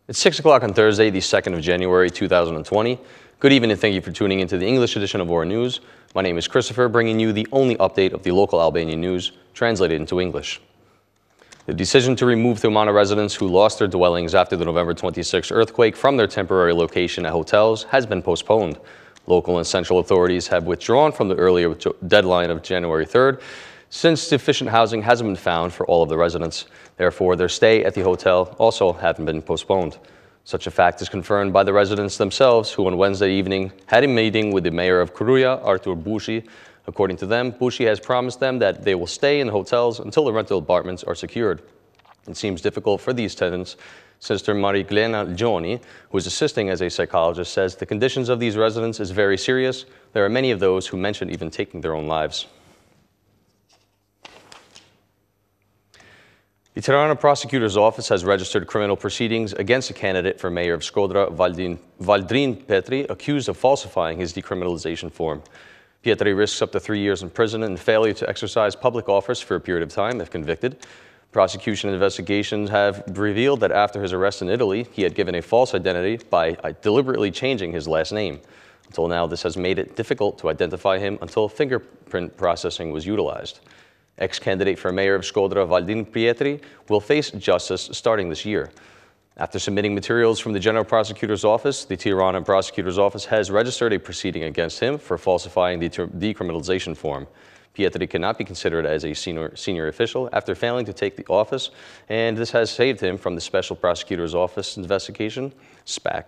It's 6 o'clock on Thursday, the 2nd of January, 2020. Good evening and thank you for tuning into the English edition of Ora News. My name is Christopher, bringing you the only update of the local Albanian news, translated into English. The decision to remove Thumana residents who lost their dwellings after the November 26 earthquake from their temporary location at hotels has been postponed. Local and central authorities have withdrawn from the earlier deadline of January 3rd, since sufficient housing hasn't been found for all of the residents. Therefore, their stay at the hotel also hasn't been postponed. Such a fact is confirmed by the residents themselves, who on Wednesday evening had a meeting with the mayor of Kruja, Artur Bushi. According to them, Bushi has promised them that they will stay in hotels until the rental apartments are secured. It seems difficult for these tenants. Sister Mariglena Joni, who is assisting as a psychologist, says the conditions of these residents is very serious. There are many of those who mention even taking their own lives. The Tirana prosecutor's office has registered criminal proceedings against a candidate for mayor of Shkodra, Valdrin Petri, accused of falsifying his decriminalization form. Petri risks up to 3 years in prison and failure to exercise public office for a period of time if convicted. Prosecution investigations have revealed that after his arrest in Italy, he had given a false identity by deliberately changing his last name. Until now, this has made it difficult to identify him until fingerprint processing was utilized. Ex-candidate for mayor of Shkodra, Valdrin Petri, will face justice starting this year. After submitting materials from the General Prosecutor's Office, the Tirana Prosecutor's Office has registered a proceeding against him for falsifying the decriminalization form. Petri cannot be considered as a senior official after failing to take the office, and this has saved him from the Special Prosecutor's Office investigation, SPAC.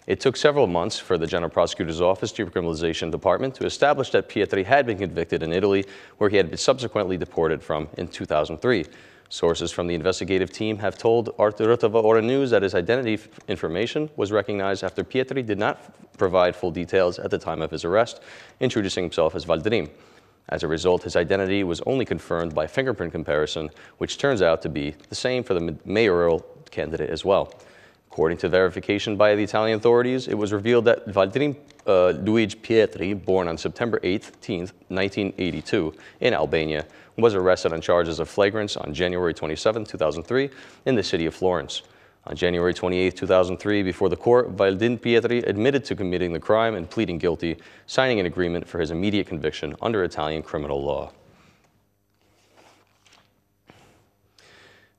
It took several months for the General Prosecutor's Office Decriminalization Department to establish that Petri had been convicted in Italy, where he had been subsequently deported from in 2003. Sources from the investigative team have told RTV Ora News that his identity information was recognized after Petri did not provide full details at the time of his arrest, introducing himself as Valdrin. As a result, his identity was only confirmed by fingerprint comparison, which turns out to be the same for the mayoral candidate as well. According to verification by the Italian authorities, it was revealed that Valdrin Luigi Petri, born on September 18, 1982, in Albania, was arrested on charges of flagrance on January 27, 2003, in the city of Florence. On January 28, 2003, before the court, Valdrin Petri admitted to committing the crime and pleading guilty, signing an agreement for his immediate conviction under Italian criminal law.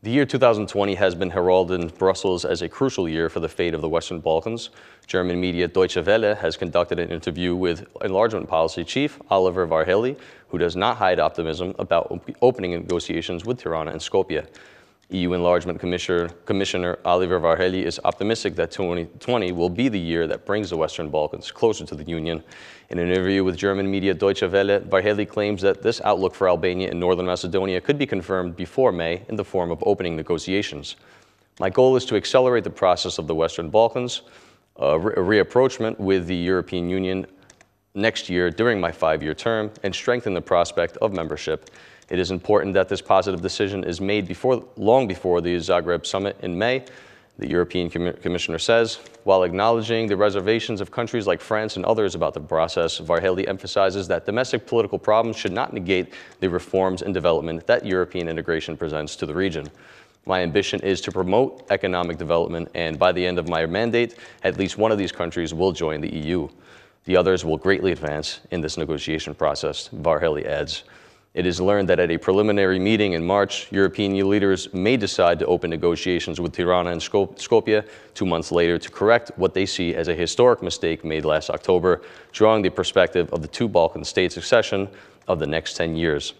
The year 2020 has been heralded in Brussels as a crucial year for the fate of the Western Balkans. German media Deutsche Welle has conducted an interview with Enlargement Policy Chief Oliver Varhelyi, who does not hide optimism about opening negotiations with Tirana and Skopje. EU Enlargement Commissioner Oliver Varhelyi is optimistic that 2020 will be the year that brings the Western Balkans closer to the Union. In an interview with German media Deutsche Welle, Varhelyi claims that this outlook for Albania and Northern Macedonia could be confirmed before May in the form of opening negotiations. My goal is to accelerate the process of the Western Balkans, reapproachment with the European Union next year during my 5-year term, and strengthen the prospect of membership. It is important that this positive decision is made long before the Zagreb summit in May, the European Commissioner says. While acknowledging the reservations of countries like France and others about the process, Varhelyi emphasizes that domestic political problems should not negate the reforms and development that European integration presents to the region. My ambition is to promote economic development, and by the end of my mandate, at least one of these countries will join the EU. The others will greatly advance in this negotiation process, Varhelyi adds. It is learned that at a preliminary meeting in March, European leaders may decide to open negotiations with Tirana and Skopje 2 months later to correct what they see as a historic mistake made last October, drawing the perspective of the two Balkan states' succession of the next 10 years.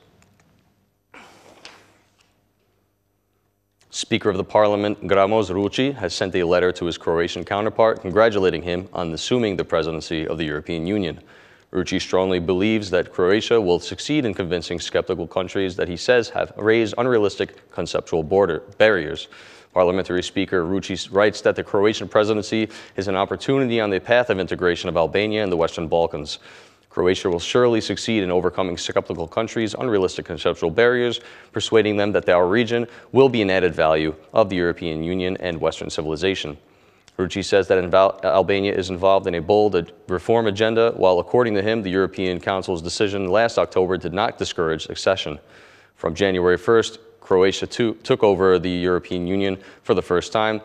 Speaker of the Parliament, Gramoz Ruci, has sent a letter to his Croatian counterpart congratulating him on assuming the presidency of the European Union. Ruci strongly believes that Croatia will succeed in convincing skeptical countries that he says have raised unrealistic conceptual barriers. Parliamentary Speaker Ruci writes that the Croatian presidency is an opportunity on the path of integration of Albania and the Western Balkans. Croatia will surely succeed in overcoming skeptical countries' unrealistic conceptual barriers, persuading them that our region will be an added value of the European Union and Western civilization. Rucci says that Albania is involved in a bold reform agenda, while according to him, the European Council's decision last October did not discourage accession. From January 1st, Croatia took over the European Union for the first time,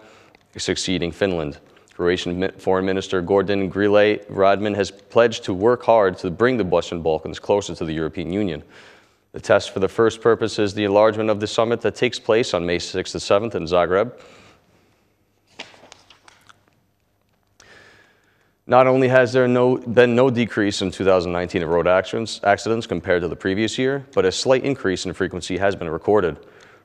succeeding Finland. Croatian Foreign Minister Gordon Grile Radman has pledged to work hard to bring the Western Balkans closer to the European Union. The test for the first purpose is the enlargement of the summit that takes place on May 6th to 7th in Zagreb. Not only has there been no decrease in 2019 in road accidents compared to the previous year, but a slight increase in frequency has been recorded.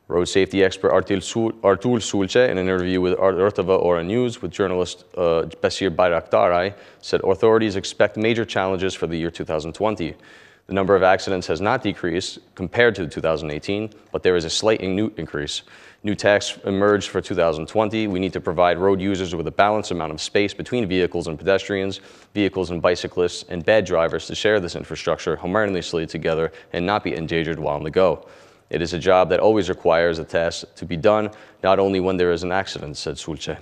Road safety expert Artur Sulce, in an interview with RTV Ora News with journalist Besir Bayraktaray, said authorities expect major challenges for the year 2020. The number of accidents has not decreased compared to 2018, but there is a slight increase. New tasks emerged for 2020. We need to provide road users with a balanced amount of space between vehicles and pedestrians, vehicles and bicyclists, and bad drivers to share this infrastructure harmoniously together and not be endangered while on the go. It is a job that always requires a task to be done, not only when there is an accident, said Sulce.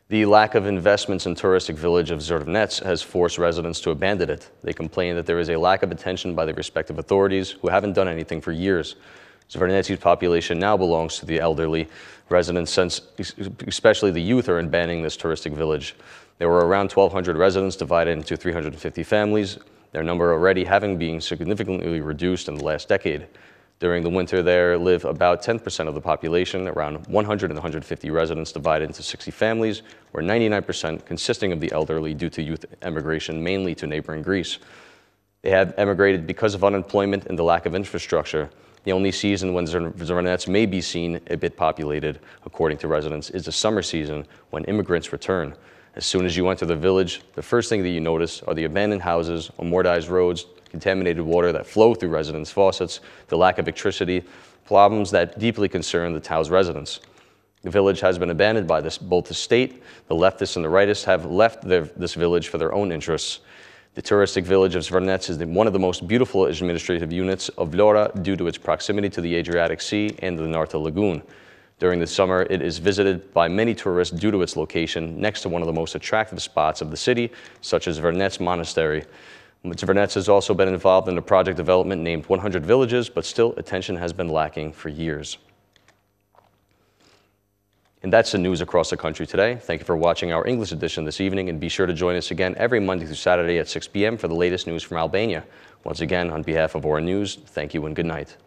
The lack of investments in touristic village of Zrnec has forced residents to abandon it. They complain that there is a lack of attention by the respective authorities who haven't done anything for years. Zrnec's population now belongs to the elderly residents, since especially the youth are abandoning this touristic village. There were around 1,200 residents divided into 350 families, their number already having been significantly reduced in the last decade. During the winter, there live about 10% of the population, around 100 and 150 residents divided into 60 families, where 99% consisting of the elderly due to youth emigration, mainly to neighboring Greece. They have emigrated because of unemployment and the lack of infrastructure. The only season when Zrnec may be seen a bit populated, according to residents, is the summer season when immigrants return. As soon as you enter the village, the first thing that you notice are the abandoned houses, amortized roads, contaminated water that flow through residents' faucets, the lack of electricity, problems that deeply concern the town's residents. The village has been abandoned by both the state, the leftists and the rightists have left this village for their own interests. The touristic village of Zrnec is one of the most beautiful administrative units of Vlora due to its proximity to the Adriatic Sea and the Narta Lagoon. During the summer, it is visited by many tourists due to its location next to one of the most attractive spots of the city, such as Zrnec Monastery. Zrnec has also been involved in a project development named 100 Villages, but still attention has been lacking for years. And that's the news across the country today. Thank you for watching our English edition this evening, and be sure to join us again every Monday through Saturday at 6 p.m. for the latest news from Albania. Once again, on behalf of Ora News, thank you and good night.